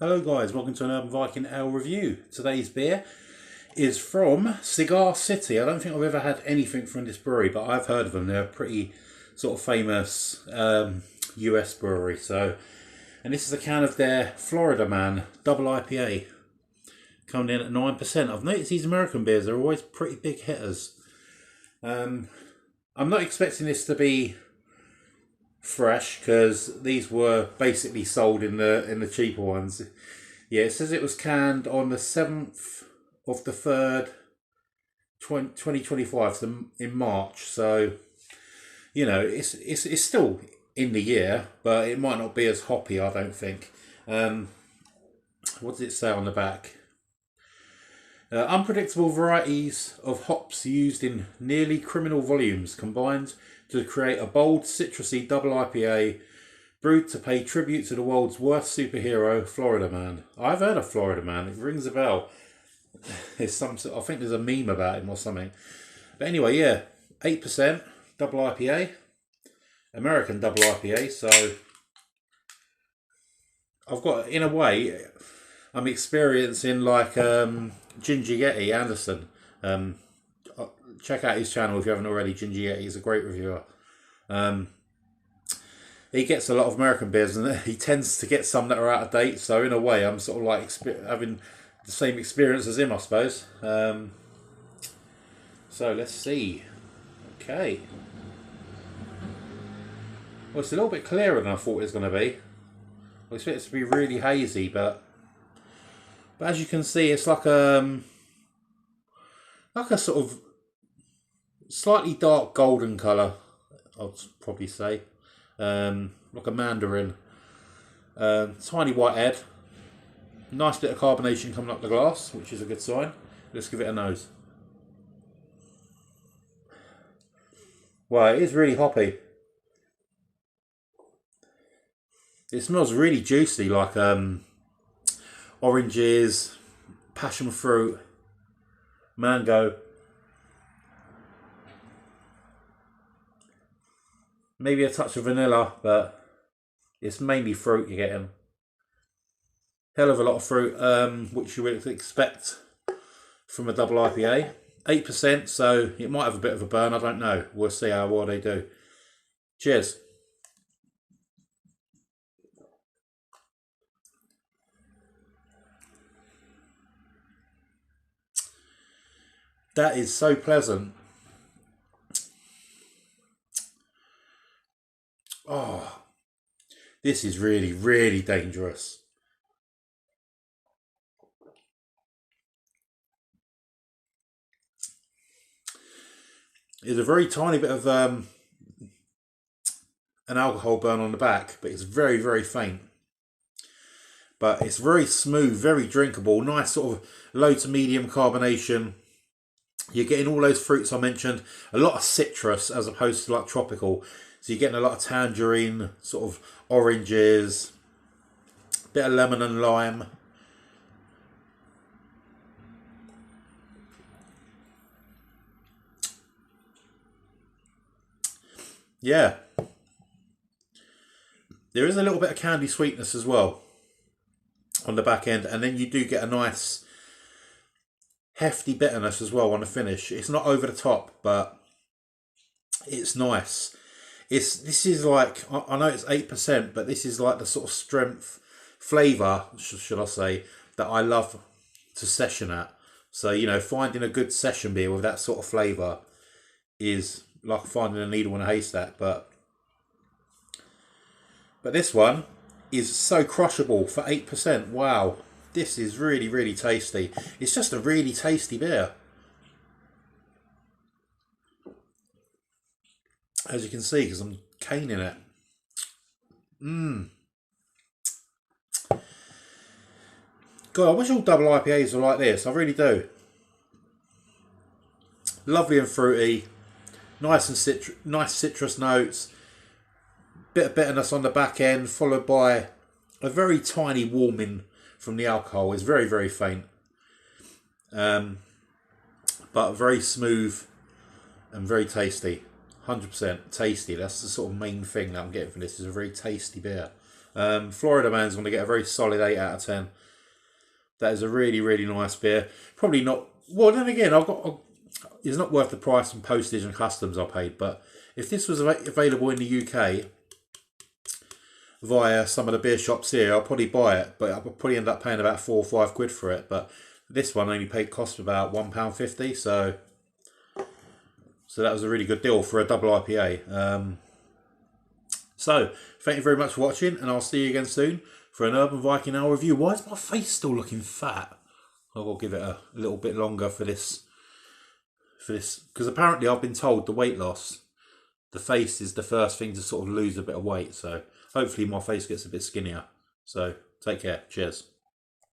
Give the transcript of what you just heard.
Hello guys, welcome to an Urban Viking Ale review. Today's beer is from Cigar City. I don't think I've ever had anything from this brewery, but I've heard of them. They're a pretty sort of famous US brewery. And this is a can of their Florida Man double IPA, coming in at 9%. I've noticed these American beers are always pretty big hitters. I'm not expecting this to be fresh because these were basically sold in the cheaper ones. Yeah, it says it was canned on the 7th of the 3rd 2025, so in March. So you know, it's still in the year, but it might not be as hoppy, I don't think. What does it say on the back? Unpredictable varieties of hops used in nearly criminal volumes combined to create a bold, citrusy double IPA brewed to pay tribute to the world's worst superhero, Florida Man. I've heard of Florida Man. It rings a bell. There's I think there's a meme about him or something. But anyway, yeah, 8% double IPA, American double IPA. So I've got, in a way, I'm experiencing like Ginger Yeti Anderson. Check out his channel if you haven't already. Ginger Yeti, he's a great reviewer. He gets a lot of American beers and he tends to get some that are out of date. So in a way, I'm sort of like having the same experience as him, I suppose. So let's see. Okay. Well, it's a little bit clearer than I thought it was going to be. I expect it to be really hazy, but as you can see, it's like a sort of slightly dark golden colour, I'd probably say. Like a mandarin. Tiny white head. Nice bit of carbonation coming up the glass, which is a good sign. Let's give it a nose. Wow, it is really hoppy. It smells really juicy, like oranges, passion fruit, mango. Maybe a touch of vanilla, but it's mainly fruit you're getting. Hell of a lot of fruit, which you would expect from a double IPA. 8%, so it might have a bit of a burn, I don't know. We'll see how well they do. Cheers. That is so pleasant. Oh, this is really, really dangerous. There's a very tiny bit of an alcohol burn on the back, but it's very, very faint. But it's very smooth, very drinkable, nice sort of low to medium carbonation. You're getting all those fruits I mentioned, a lot of citrus as opposed to like tropical. So you're getting a lot of tangerine, sort of oranges, bit of lemon and lime. Yeah. There is a little bit of candy sweetness as well on the back end, and then you do get a nice hefty bitterness as well on the finish. It's not over the top, but it's nice. This is like, I know it's 8%, but this is like the sort of strength flavour, should I say, that I love to session at. So, you know, finding a good session beer with that sort of flavour is like finding a needle in a haystack. But this one is so crushable for 8%. Wow, this is really, really tasty. It's just a really tasty beer. As you can see, because I'm caning it. God, I wish all double IPAs were like this. I really do. Lovely and fruity. Nice and nice citrus notes. Bit of bitterness on the back end, followed by a very tiny warming from the alcohol. It's very, very faint. But very smooth and very tasty. 100% tasty. That's the sort of main thing that I'm getting from this. Is a very tasty beer. Florida Man's going to get a very solid 8 out of 10. That is a really, really nice beer. Probably not... Well, then again, it's not worth the price and postage and customs I paid, but if this was available in the UK via some of the beer shops here, I'll probably buy it, but I'll probably end up paying about £4 or £5 for it. But this one only cost about £1.50, so that was a really good deal for a double IPA. So, thank you very much for watching, and I'll see you again soon for an Urban Viking Ale review. Why is my face still looking fat? I'll give it a little bit longer for this, because apparently I've been told the weight loss, the face is the first thing to sort of lose a bit of weight, so hopefully my face gets a bit skinnier. So, take care. Cheers.